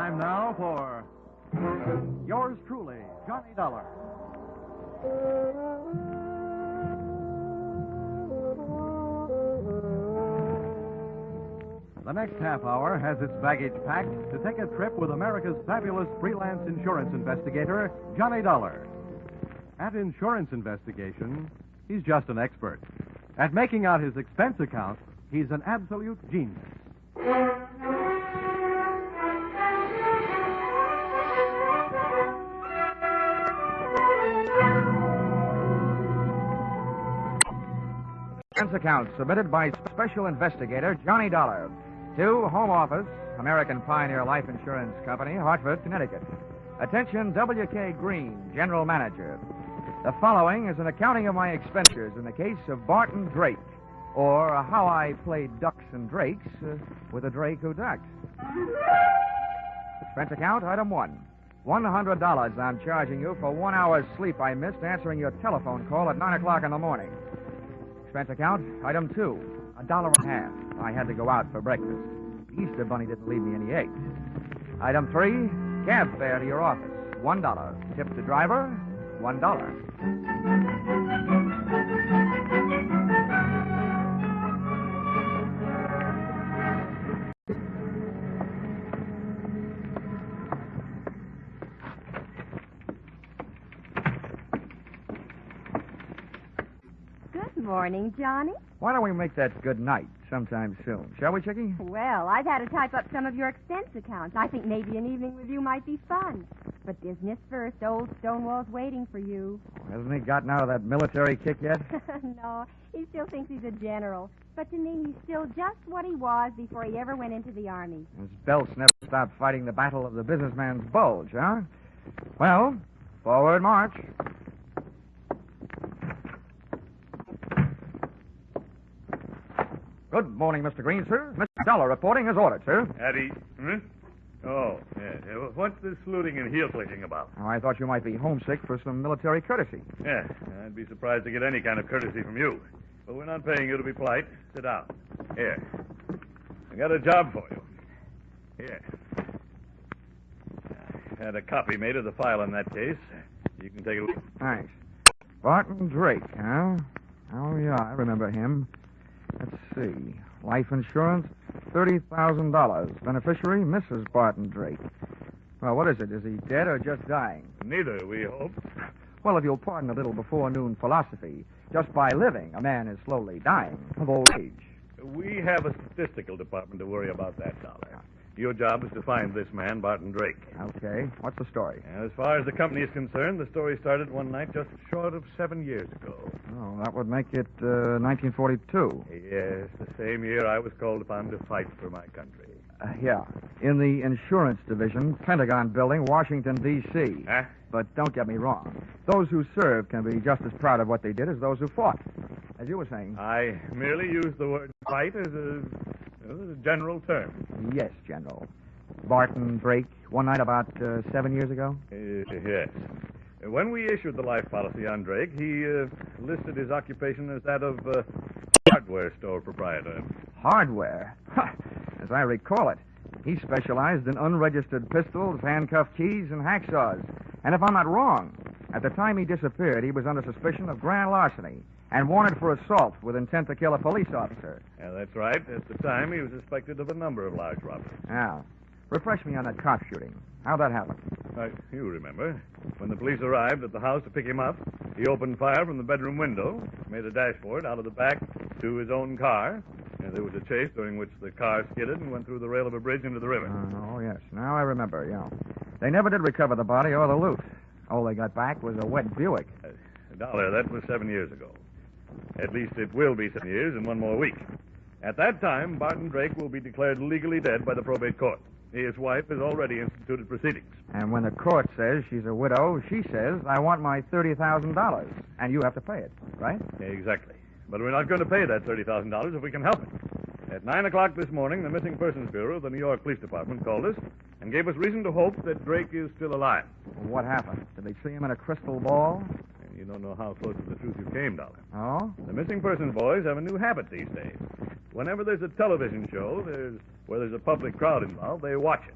Time now for yours truly, Johnny Dollar. The next half hour has its baggage packed to take a trip with America's fabulous freelance insurance investigator, Johnny Dollar. At insurance investigation, he's just an expert. At making out his expense account, he's an absolute genius. Expense account submitted by Special Investigator Johnny Dollar to Home Office, American Pioneer Life Insurance Company, Hartford, Connecticut. Attention, W.K. Green, General Manager. The following is an accounting of my expenditures in the case of Barton Drake, or how I played ducks and drakes with a drake who ducked. Expense account, item 1. $100 I'm charging you for 1 hour's sleep I missed answering your telephone call at 9 o'clock in the morning. Expense account, item 2. $1.50. I had to go out for breakfast. The Easter Bunny didn't leave me any eggs. Item 3. Cab fare to your office, $1. Tip to driver, $1. Good morning, Johnny. Why don't we make that good night sometime soon? Shall we, Chickie? Well, I've had to type up some of your expense accounts. I think maybe an evening with you might be fun. But business first. Old Stonewall's waiting for you. Hasn't he gotten out of that military kick yet? No, he still thinks he's a general. But to me, he's still just what he was before he ever went into the Army. His belts never stopped fighting the battle of the businessman's bulge, huh? Well, forward march. Good morning, Mr. Green, sir. Mr. Dollar reporting as ordered, sir. Eddie. Oh, yeah. What's this looting and heel-clicking about? Oh, I thought you might be homesick for some military courtesy. Yeah, I'd be surprised to get any kind of courtesy from you. But we're not paying you to be polite. Sit down. Here. I got a job for you. Here. I had a copy made of the file in that case. You can take a look. Thanks. Barton Drake, huh? Oh, yeah, I remember him. Let's see. Life insurance, $30,000. Beneficiary, Mrs. Barton Drake. Well, what is it? Is he dead or just dying? Neither, we hope. Well, if you'll pardon a little before-noon philosophy, just by living, a man is slowly dying of old age. We have a statistical department to worry about that, Dollar. Your job is to find this man, Barton Drake. Okay. What's the story? As far as the company is concerned, the story started one night just short of 7 years ago. Oh, that would make it 1942. Yes, the same year I was called upon to fight for my country. Yeah. In the insurance division, Pentagon Building, Washington, D.C. Huh? But don't get me wrong. Those who served can be just as proud of what they did as those who fought. As you were saying. I merely used the word fight as a general term. Yes, General. Barton Drake, one night about 7 years ago? Yes. When we issued the life policy on Drake, he listed his occupation as that of hardware store proprietor. Hardware? As I recall it, he specialized in unregistered pistols, handcuff keys, and hacksaws. And if I'm not wrong, at the time he disappeared, he was under suspicion of grand larceny and wanted for assault with intent to kill a police officer. Yeah, that's right. At the time, he was suspected of a number of large robberies. Now, refresh me on that cop shooting. How'd that happen? You remember. When the police arrived at the house to pick him up, he opened fire from the bedroom window, made a dash for it out of the back to his own car. And there was a chase during which the car skidded and went through the rail of a bridge into the river. Oh, yes. Now I remember, yeah. They never did recover the body or the loot. All they got back was a wet Buick. Dollar, that was 7 years ago. At least it will be 7 years in 1 more week. At that time, Barton Drake will be declared legally dead by the probate court. His wife has already instituted proceedings. And when the court says she's a widow, she says, I want my $30,000, and you have to pay it, right? Exactly. But we're not going to pay that $30,000 if we can help it. At 9 o'clock this morning, the Missing Persons Bureau of the New York Police Department called us and gave us reason to hope that Drake is still alive. What happened? Did they see him in a crystal ball? You don't know how close to the truth you came, Dollar. Oh? The Missing Persons boys have a new habit these days. Whenever there's a television show where there's a public crowd involved, they watch it.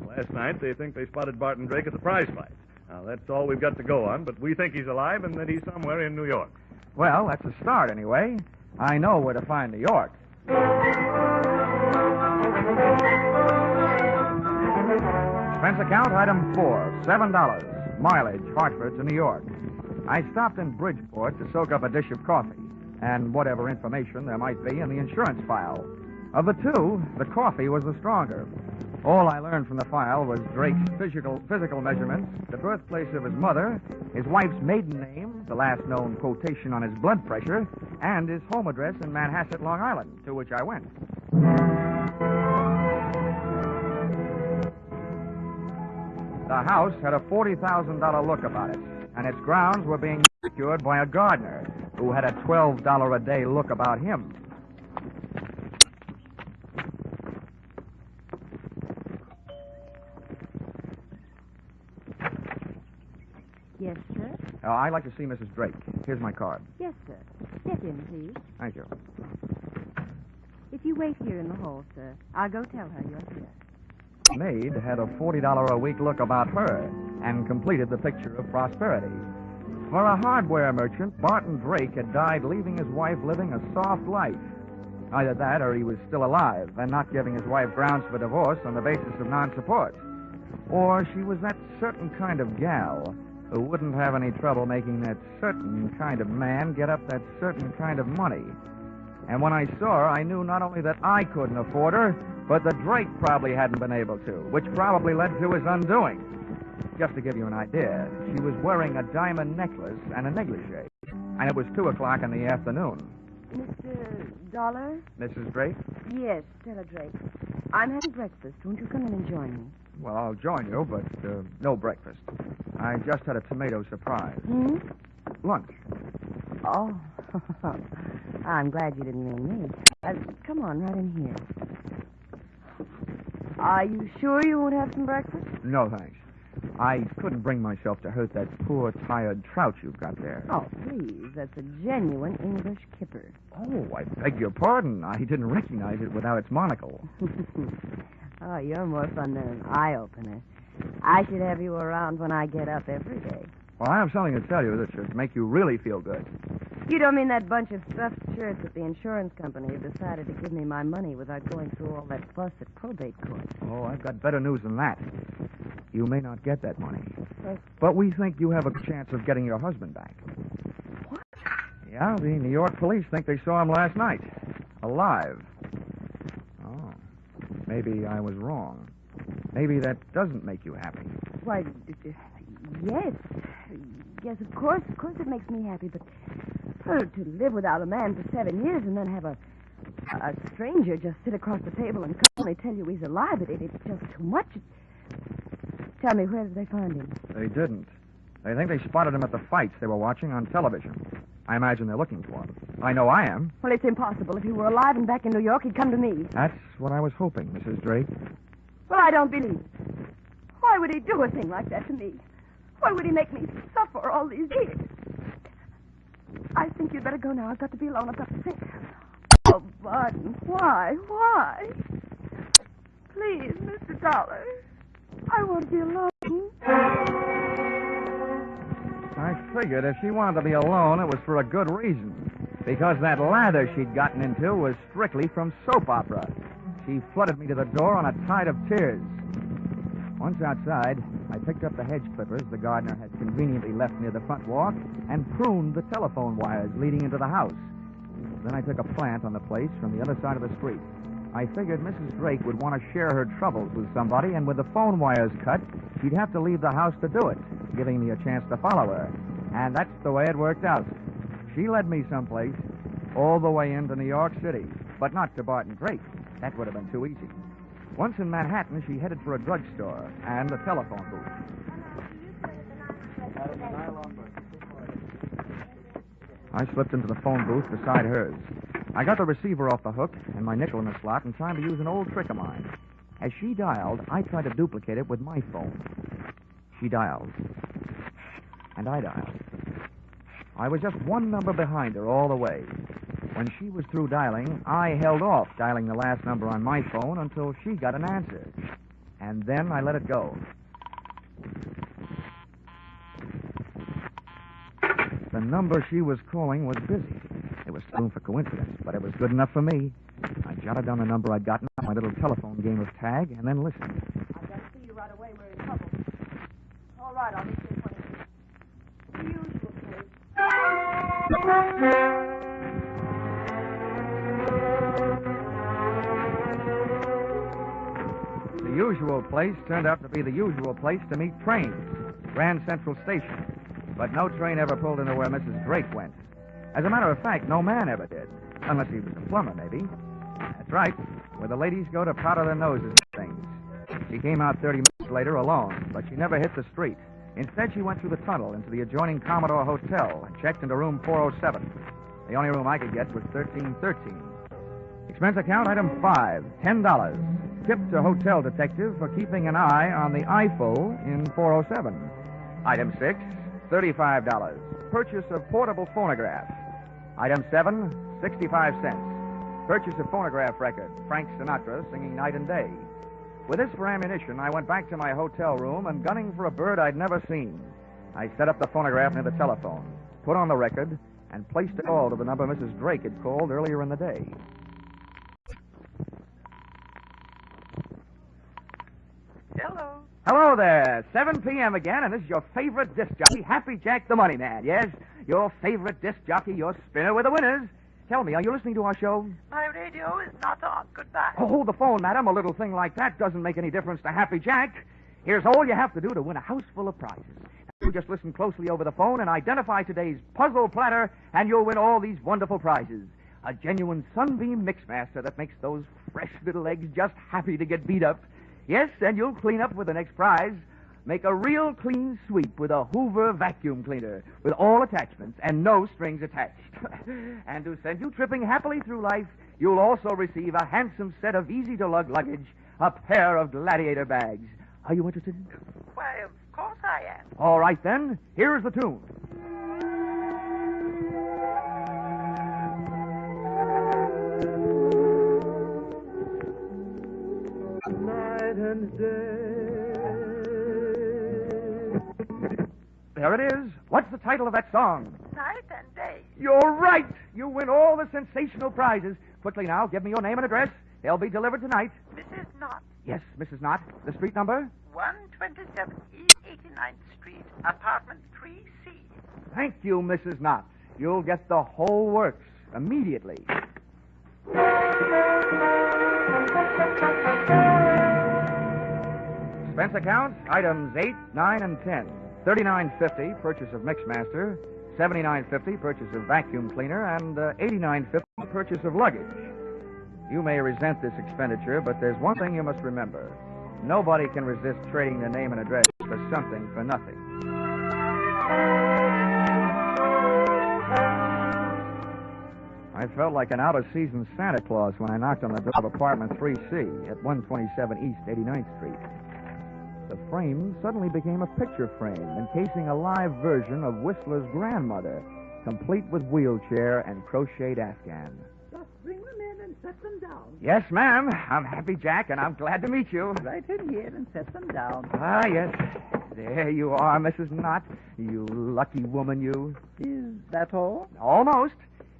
Last night, they think they spotted Barton Drake at the prize fight. Now, that's all we've got to go on, but we think he's alive and that he's somewhere in New York. Well, that's a start anyway. I know where to find New York. Expense account, item 4, $7. Mileage, Hartford to New York. I stopped in Bridgeport to soak up a dish of coffee and whatever information there might be in the insurance file. Of the two, the coffee was the stronger. All I learned from the file was Drake's physical measurements, the birthplace of his mother, his wife's maiden name, the last known quotation on his blood pressure, and his home address in Manhasset, Long Island, to which I went. The house had a $40,000 look about it, and its grounds were being secured by a gardener who had a $12 a day look about him. Yes, sir? I'd like to see Mrs. Drake. Here's my card. Yes, sir. Step in, please. Thank you. If you wait here in the hall, sir, I'll go tell her you're here. Maid had a $40 a week look about her and completed the picture of prosperity. For a hardware merchant, Barton Drake had died leaving his wife living a soft life. Either that or he was still alive and not giving his wife grounds for divorce on the basis of non-support. Or she was that certain kind of gal who wouldn't have any trouble making that certain kind of man get up that certain kind of money. And when I saw her, I knew not only that I couldn't afford her, but that Drake probably hadn't been able to, which probably led to his undoing. Just to give you an idea, she was wearing a diamond necklace and a negligee, and it was 2 o'clock in the afternoon. Mr. Dollar? Mrs. Drake? Yes, Stella Drake. I'm having breakfast. Won't you come in and join me? Well, I'll join you, but no breakfast. I just had a tomato surprise. Lunch. Oh, I'm glad you didn't mean me. Come on, right in here. Are you sure you won't have some breakfast? No, thanks. I couldn't bring myself to hurt that poor, tired trout you've got there. Oh, please. That's a genuine English kipper. Oh, I beg your pardon. I didn't recognize it without its monocle. Oh, you're more fun than an eye-opener. I should have you around when I get up every day. Well, I have something to tell you that should make you really feel good. You don't mean that bunch of stuffed shirts at the insurance company have decided to give me my money without going through all that fuss at probate court? Oh, I've got better news than that. You may not get that money. But we think you have a chance of getting your husband back. What? Yeah, the New York police think they saw him last night. Alive. Oh. Maybe I was wrong. Maybe that doesn't make you happy. Why, yes. Yes, of course it makes me happy, but to live without a man for 7 years and then have a stranger just sit across the table and calmly tell you he's alive, it's just too much. Tell me, where did they find him? They didn't. They think they spotted him at the fights they were watching on television. I imagine they're looking for him. I know I am. Well, it's impossible. If he were alive and back in New York, he'd come to me. That's what I was hoping, Mrs. Drake. Well, I don't believe it. Why would he do a thing like that to me? Why would he make me suffer all these years? I think you'd better go now. I've got to be alone. I've got to think. Oh, Barton, why? Why? Please, Mr. Dollar. I won't be alone. I figured if she wanted to be alone, it was for a good reason. Because that lather she'd gotten into was strictly from soap opera. She flooded me to the door on a tide of tears. Once outside, I picked up the hedge clippers the gardener had conveniently left near the front walk and pruned the telephone wires leading into the house. Then I took a plant on the place from the other side of the street. I figured Mrs. Drake would want to share her troubles with somebody, and with the phone wires cut, she'd have to leave the house to do it, giving me a chance to follow her. And that's the way it worked out. She led me someplace, all the way into New York City, but not to Barton Drake. That would have been too easy. Once in Manhattan, she headed for a drugstore and a telephone booth. I slipped into the phone booth beside hers. I got the receiver off the hook and my nickel in the slot in time to use an old trick of mine. As she dialed, I tried to duplicate it with my phone. She dialed. And I dialed. I was just one number behind her all the way. When she was through dialing, I held off dialing the last number on my phone until she got an answer. And then I let it go. The number she was calling was busy. It was room for coincidence, but it was good enough for me. I jotted down the number I'd gotten on my little telephone game of tag and then listened. I've got to see you right away. We're in trouble. All right, I'll meet you in 20 minutes. The usual place. The usual place turned out to be the usual place to meet trains, Grand Central Station. But no train ever pulled into where Mrs. Drake went. As a matter of fact, no man ever did. Unless he was a plumber, maybe. That's right, where the ladies go to powder their noses and things. She came out 30 minutes later alone, but she never hit the street. Instead, she went through the tunnel into the adjoining Commodore Hotel and checked into room 407. The only room I could get was 1313. Expense account item 5, $10. Tip to hotel detective for keeping an eye on the IFO in 407. Item 6, $35. Purchase of portable phonograph. Item 7, 65 cents. Purchase of phonograph record. Frank Sinatra singing night and day. With this for ammunition, I went back to my hotel room and, gunning for a bird I'd never seen, I set up the phonograph near the telephone, put on the record, and placed it all to the number Mrs. Drake had called earlier in the day. Hello. Hello there. 7 p.m. again, and this is your favorite disc jockey, Happy Jack the Money Man. Yes, your favorite disc jockey, your spinner with the winners. Tell me, are you listening to our show? My radio is not on. Goodbye. Oh, hold the phone, madam. A little thing like that doesn't make any difference to Happy Jack. Here's all you have to do to win a house full of prizes. You just listen closely over the phone and identify today's puzzle platter, and you'll win all these wonderful prizes. A genuine Sunbeam Mixmaster that makes those fresh little eggs just happy to get beat up. Yes, and you'll clean up with the next prize. Make a real clean sweep with a Hoover vacuum cleaner with all attachments and no strings attached. And to send you tripping happily through life, you'll also receive a handsome set of easy-to-lug luggage, a pair of Gladiator bags. Are you interested? Why, of course I am. All right, then. Here's the tune. Night and day. There it is. What's the title of that song? Night and day. You're right. You win all the sensational prizes. Quickly now, give me your name and address. They'll be delivered tonight. Mrs. Knott, Yes, Mrs. Knott. The street number? 127 East 89th Street, apartment 3C. Thank you, Mrs. Knott. You'll get the whole works immediately. Expense account, items 8, 9, and 10. $39.50 purchase of Mixmaster, $79.50 purchase of vacuum cleaner, and $89.50 purchase of luggage. You may resent this expenditure, but there's one thing you must remember. Nobody can resist trading their name and address for something for nothing. I felt like an out-of-season Santa Claus when I knocked on the door of apartment 3C at 127 East 89th Street. The frame suddenly became a picture frame encasing a live version of Whistler's grandmother, complete with wheelchair and crocheted afghan. Just bring them in and set them down. Yes, ma'am. I'm Happy Jack, and I'm glad to meet you. Right in here and set them down. Ah, yes. There you are, Mrs. Knott. You lucky woman, you. Is that all? Almost.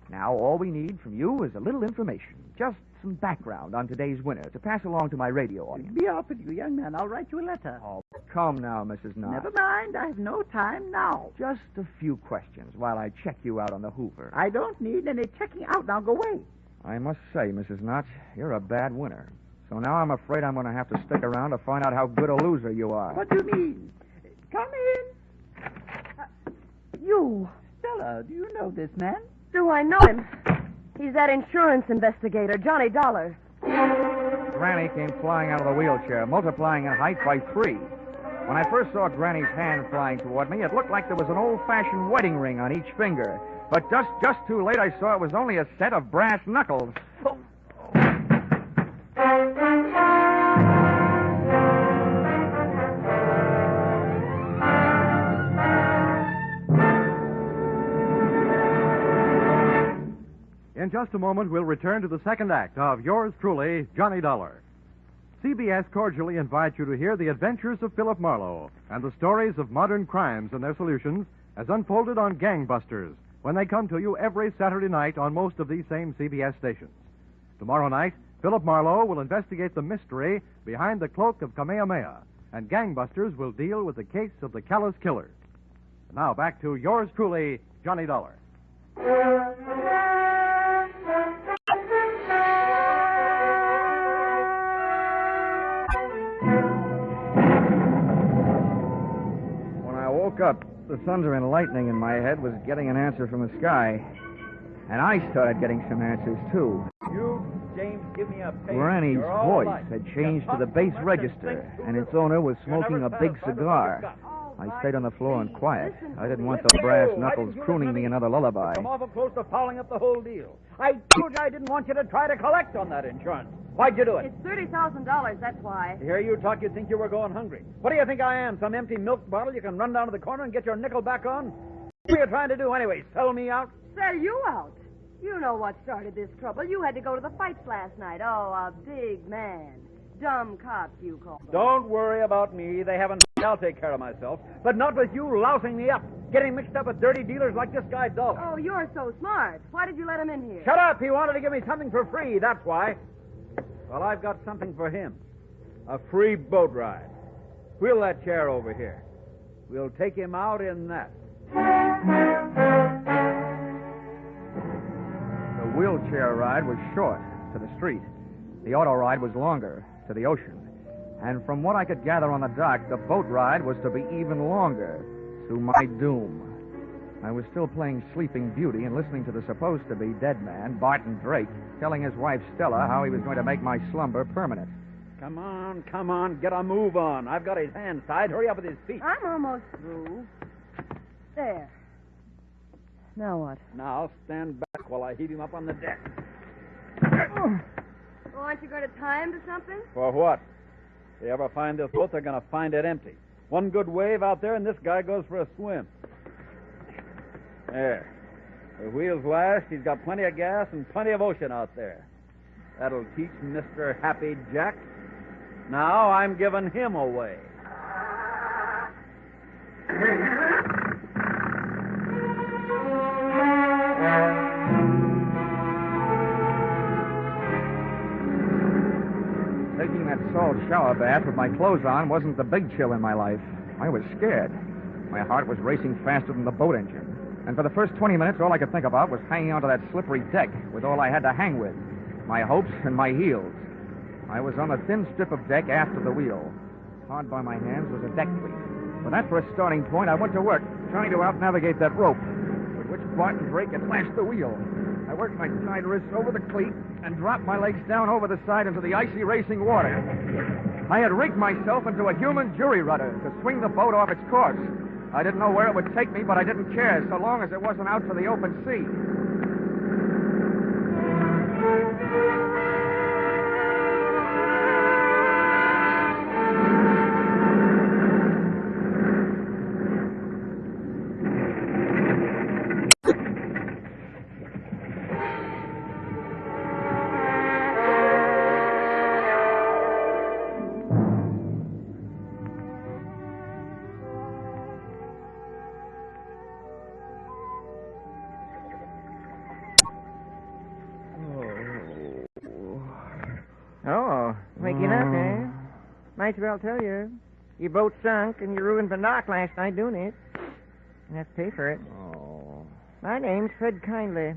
Now, all we need from you is a little information. Just some background on today's winner to pass along to my radio audience. Be off with you, young man. I'll write you a letter. Oh, come now, Mrs. Knott. Never mind. I have no time now. Just a few questions while I check you out on the Hoover. I don't need any checking out. Now go away. I must say, Mrs. Knott, you're a bad winner. So now I'm afraid I'm going to have to stick around to find out how good a loser you are. What do you mean? Come in. You. Stella, do you know this man? Do I know him? He's that insurance investigator, Johnny Dollar. Granny came flying out of the wheelchair, multiplying in height by 3. When I first saw Granny's hand flying toward me, it looked like there was an old-fashioned wedding ring on each finger. But just too late, I saw it was only a set of brass knuckles. Oh. In just a moment, we'll return to the second act of yours truly, Johnny Dollar. CBS cordially invites you to hear the adventures of Philip Marlowe and the stories of modern crimes and their solutions as unfolded on Gangbusters when they come to you every Saturday night on most of these same CBS stations. Tomorrow night, Philip Marlowe will investigate the mystery behind the cloak of Kamehameha, and Gangbusters will deal with the case of the callous killer. Now back to yours truly, Johnny Dollar. When I woke up, the thunder and lightning in my head was getting an answer from the sky. And I started getting some answers, too. You, James, give me a page. Granny's You're all voice alike. had changed to the You're bass talking register, worse and than its owner was You're smoking a never big satisfied with cigar. what you've got. I stayed on the floor and quiet. Listen I didn't to want me. the brass Why knuckles didn't you crooning listen to me me? another lullaby. Come awful close to fouling up the whole deal. I told you I didn't want you to try to collect on that insurance. Why'd you do it? It's $30,000, that's why. To hear you talk, you'd think you were going hungry. What do you think I am, some empty milk bottle you can run down to the corner and get your nickel back on? What are you trying to do anyway, sell me out? Sell you out. You know what started this trouble. You had to go to the fights last night. Oh, a big man. Dumb cops, you call them. Don't worry about me. They haven't. I'll take care of myself. But not with you lousing me up, getting mixed up with dirty dealers like this guy Dollar. Oh, you're so smart. Why did you let him in here? Shut up! He wanted to give me something for free, that's why. Well, I've got something for him. A free boat ride. Wheel that chair over here. We'll take him out in that. The wheelchair ride was short, to the street. The auto ride was longer, to the ocean. And from what I could gather on the dock, the boat ride was to be even longer, to my doom. I was still playing Sleeping Beauty and listening to the supposed-to-be dead man, Barton Drake, telling his wife Stella how he was going to make my slumber permanent. Come on, get a move on. I've got his hands tied. Hurry up with his feet. I'm almost through. There. Now what? Now stand back while I heave him up on the deck. Oh. Well, aren't you going to tie him to something? For what? If they ever find this boat, they're going to find it empty. One good wave out there, and this guy goes for a swim. There. The wheels last. He's got plenty of gas and plenty of ocean out there. That'll teach Mr. Happy Jack. Now I'm giving him away. Taking that salt shower bath with my clothes on wasn't the big chill in my life. I was scared. My heart was racing faster than the boat engine. And for the first 20 minutes, all I could think about was hanging onto that slippery deck with all I had to hang with, my hopes and my heels. I was on a thin strip of deck after the wheel. Hard by my hands was a deck cleat. With that for a starting point, I went to work, trying to out-navigate that rope, with which Barton Drake had lashed the wheel. I worked my tied wrists over the cleat and dropped my legs down over the side into the icy racing water. I had rigged myself into a human jury rudder to swing the boat off its course. I didn't know where it would take me, but I didn't care so long as it wasn't out to the open sea. Oh, waking up, eh? Might as well tell you. Your boat sunk and you ruined the dock last night doing it. You have to pay for it. Oh. My name's Fred Kindly.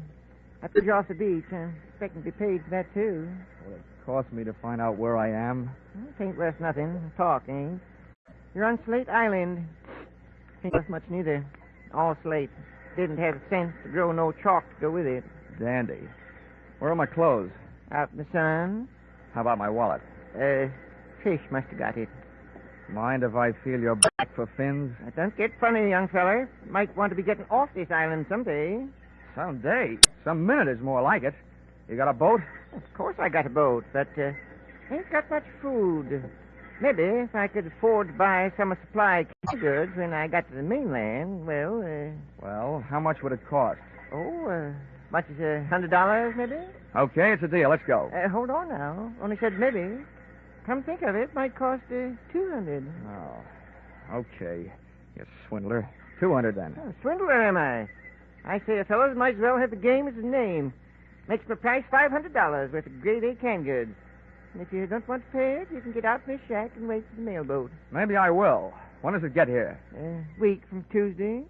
I put you off the beach. I'm expecting to be paid for that, too. Will it cost me to find out where I am? It ain't worth nothing. Talk, ain't. You're on Slate Island. Ain't worth much neither. All slate. Didn't have sense to grow no chalk to go with it. Dandy. Where are my clothes? Out in the sun. How about my wallet? Fish must have got it. Mind if I feel your back for fins? Now, don't get funny, young feller. Might want to be getting off this island someday. Someday. Some minute is more like it. You got a boat? Of course I got a boat, but ain't got much food. Maybe if I could afford to buy some of supply goods when I got to the mainland, Well, how much would it cost? much as $100 maybe? Okay, it's a deal. Let's go. Hold on now. Only said maybe. Come think of it, might cost $200. Oh, okay. You swindler. $200 then. Oh, swindler am I? I say a fellow's might as well have the game as his name. Makes my price $500 worth of grade A canned goods. And if you don't want to pay it, you can get out in the shack and wait for the mailboat. Maybe I will. When does it get here? Week from Tuesday.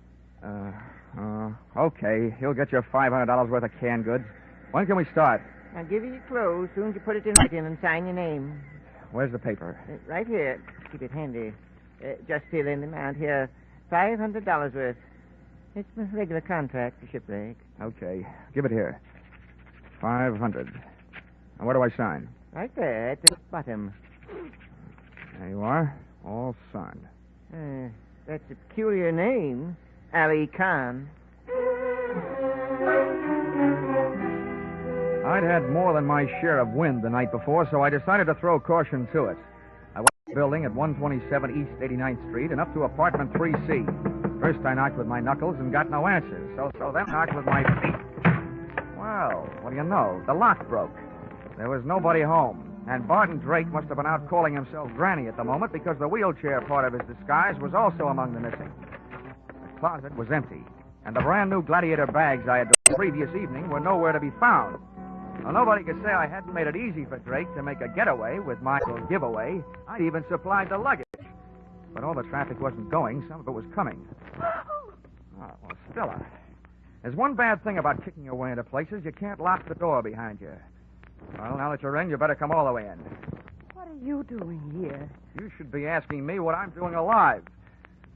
Okay. He'll get you $500 worth of canned goods. When can we start? I'll give you your clothes soon as you put it in writing and sign your name. Where's the paper? Right here. Keep it handy. Just fill in the amount here. $500 worth. It's my regular contract for shipwreck. Okay. Give it here. 500. And where do I sign? Right there at the bottom. There you are. All signed. That's a peculiar name. Ali Khan. I'd had more than my share of wind the night before, so I decided to throw caution to it. I went to the building at 127 East 89th Street and up to apartment 3C. First I knocked with my knuckles and got no answers, so then knocked with my feet. Well, what do you know? The lock broke. There was nobody home, and Barton Drake must have been out calling himself Granny at the moment because the wheelchair part of his disguise was also among the missing. The closet was empty, and the brand new Gladiator bags I had the previous evening were nowhere to be found. Well, nobody could say I hadn't made it easy for Drake to make a getaway with my little giveaway. I even supplied the luggage. But all the traffic wasn't going. Some of it was coming. Oh, well, Stella, there's one bad thing about kicking your way into places. You can't lock the door behind you. Well, now that you're in, you better come all the way in. What are you doing here? You should be asking me what I'm doing alive.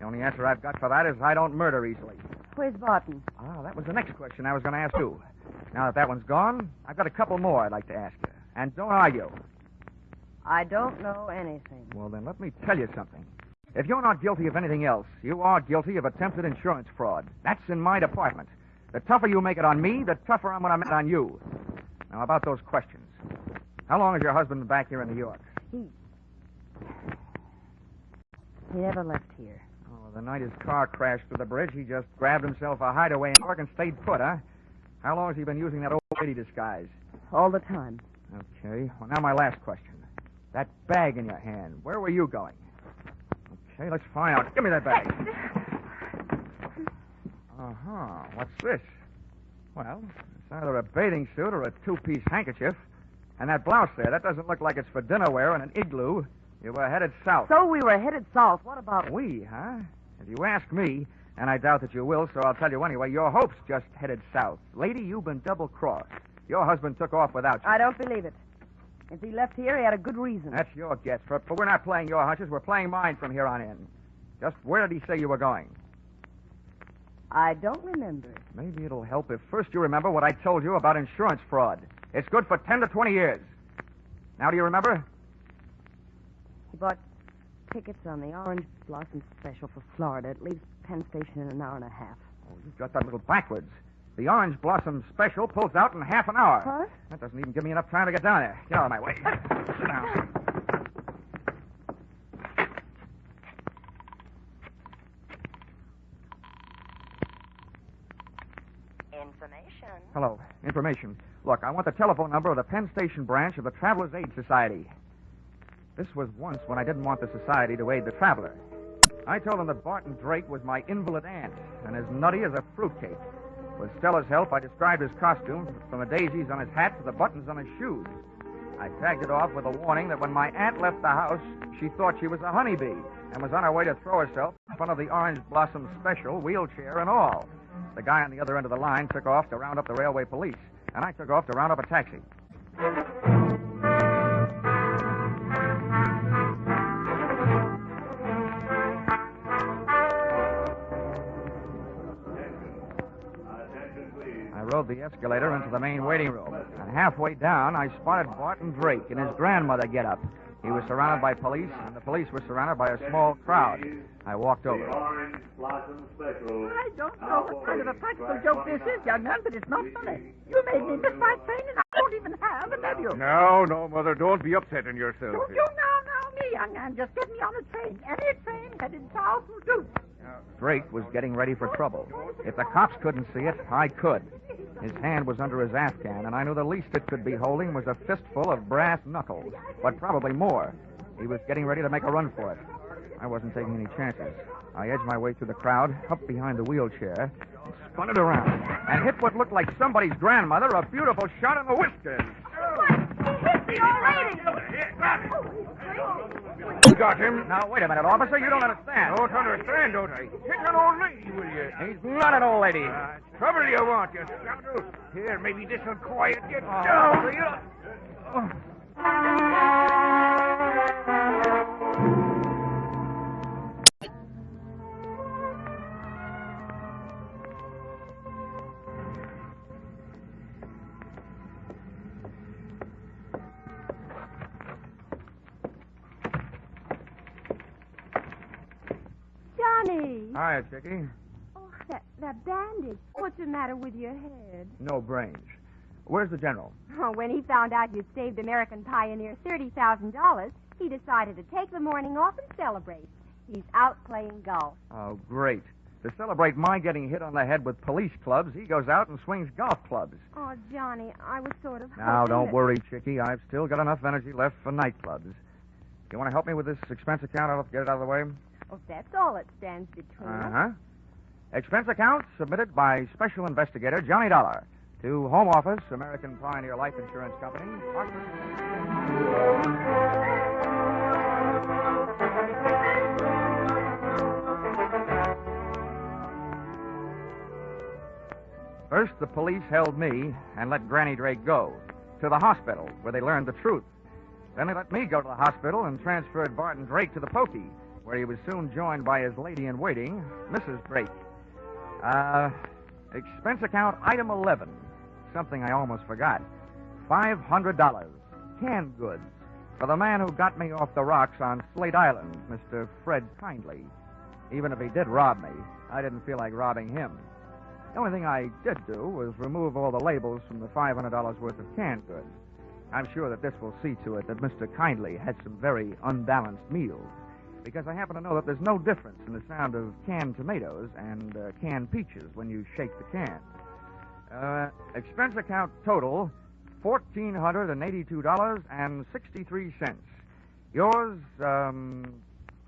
The only answer I've got for that is I don't murder easily. Where's Barton? Ah, that was the next question I was going to ask you. Now that one's gone, I've got a couple more I'd like to ask you. And don't argue. I don't know anything. Well, then let me tell you something. If you're not guilty of anything else, you are guilty of attempted insurance fraud. That's in my department. The tougher you make it on me, the tougher I'm going to make it on you. Now, about those questions. How long has your husband been back here in New York? He never left here. Oh, the night his car crashed through the bridge, he just grabbed himself a hideaway in New York and stayed put, huh? How long has he been using that old lady disguise? All the time. Okay. Well, now my last question. That bag in your hand, where were you going? Okay, let's find out. Give me that bag. Uh-huh. What's this? Well, it's either a bathing suit or a two-piece handkerchief. And that blouse there, that doesn't look like it's for dinner wear in an igloo. You were headed south. So we were headed south. What about... We, huh? If you ask me, and I doubt that you will, so I'll tell you anyway, your hope's just headed south. Lady, you've been double-crossed. Your husband took off without you. I don't believe it. If he left here, he had a good reason. That's your guess, but we're not playing your hunches. We're playing mine from here on in. Just where did he say you were going? I don't remember. Maybe it'll help if first you remember what I told you about insurance fraud. It's good for 10 to 20 years. Now, do you remember? He bought tickets on the Orange Blossom Special for Florida. It leaves Penn Station in an hour and a half. Oh, you've got that a little backwards. The Orange Blossom Special pulls out in half an hour. What? That doesn't even give me enough time to get down there. Get out of my way. Sit down. Information. Hello. Information. Look, I want the telephone number of the Penn Station branch of the Travelers' Aid Society. This was once when I didn't want the society to aid the traveler. I told them that Barton Drake was my invalid aunt and as nutty as a fruitcake. With Stella's help, I described his costume from the daisies on his hat to the buttons on his shoes. I tagged it off with a warning that when my aunt left the house, she thought she was a honeybee and was on her way to throw herself in front of the Orange Blossom Special, wheelchair and all. The guy on the other end of the line took off to round up the railway police, and I took off to round up a taxi. I rode the escalator into the main waiting room, and halfway down, I spotted Barton Drake in his grandmother getup. He was surrounded by police, and the police were surrounded by a small crowd. I walked over. Orange Blossom Special. I don't know what kind of a practical joke this is, young man, but it's not funny. You made me miss my train, and I don't even have a nephew. No, Mother, don't be upsetting yourself. Don't you now, me, young man. Just get me on a train. Any train headed south will do. Drake was getting ready for trouble. If the cops couldn't see it, I could. His hand was under his Afghan, and I knew the least it could be holding was a fistful of brass knuckles, but probably more. He was getting ready to make a run for it. I wasn't taking any chances. I edged my way through the crowd, up behind the wheelchair, and spun it around, and hit what looked like somebody's grandmother a beautiful shot in the whiskers. He hit the old lady. You got him? Now, wait a minute, officer. You don't understand. Don't understand, don't I? Hit an old lady, will you? He's not an old lady. Trouble you want, you scoundrel. Here, maybe this'll quiet you down. So you... Johnny. Hiya, Chickie. Oh, that bandage. What's the matter with your head? No brains. Where's the general? Oh, when he found out you'd saved American Pioneer $30,000, he decided to take the morning off and celebrate. He's out playing golf. Oh, great. To celebrate my getting hit on the head with police clubs, he goes out and swings golf clubs. Oh, Johnny, I was sort of Now, hoping don't that... worry, Chickie. I've still got enough energy left for nightclubs. You want to help me with this expense account? I'll get it out of the way. Oh, that's all that stands between us. Uh-huh. Expense account submitted by Special Investigator Johnny Dollar to Home Office, American Pioneer Life Insurance Company. First, the police held me and let Granny Drake go to the hospital, where they learned the truth. Then they let me go to the hospital and transferred Barton Drake to the pokey, where he was soon joined by his lady-in-waiting, Mrs. Drake. Expense account item 11. Something I almost forgot. $500. Canned goods. For the man who got me off the rocks on Slate Island, Mr. Fred Kindly. Even if he did rob me, I didn't feel like robbing him. The only thing I did do was remove all the labels from the $500 worth of canned goods. I'm sure that this will see to it that Mr. Kindly had some very unbalanced meals, because I happen to know that there's no difference in the sound of canned tomatoes and canned peaches when you shake the can. Expense account total, $1,482.63. Yours,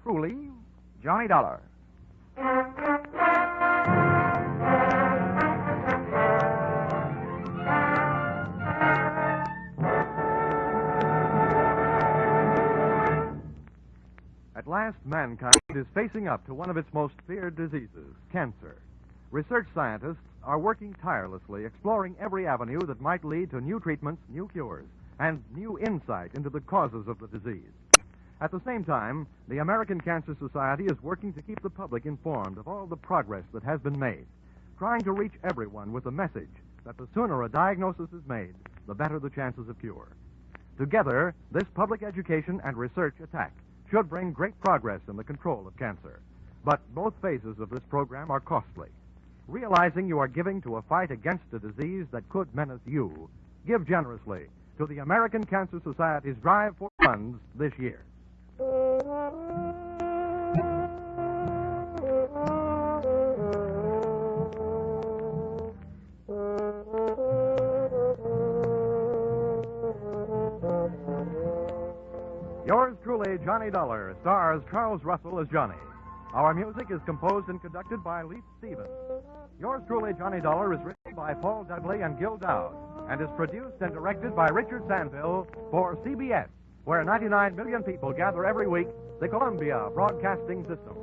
truly, Johnny Dollar. At last, mankind is facing up to one of its most feared diseases, cancer. Research scientists are working tirelessly, exploring every avenue that might lead to new treatments, new cures, and new insight into the causes of the disease. At the same time, the American Cancer Society is working to keep the public informed of all the progress that has been made, trying to reach everyone with the message that the sooner a diagnosis is made, the better the chances of cure. Together, this public education and research attack should bring great progress in the control of cancer. But both phases of this program are costly. Realizing you are giving to a fight against a disease that could menace you, give generously to the American Cancer Society's drive for funds this year. Yours truly, Johnny Dollar, stars Charles Russell as Johnny. Our music is composed and conducted by Leith Stevens. Yours truly, Johnny Dollar, is written by Paul Dudley and Gil Dowd and is produced and directed by Richard Sandville for CBS, where 99 million people gather every week, the Columbia Broadcasting System.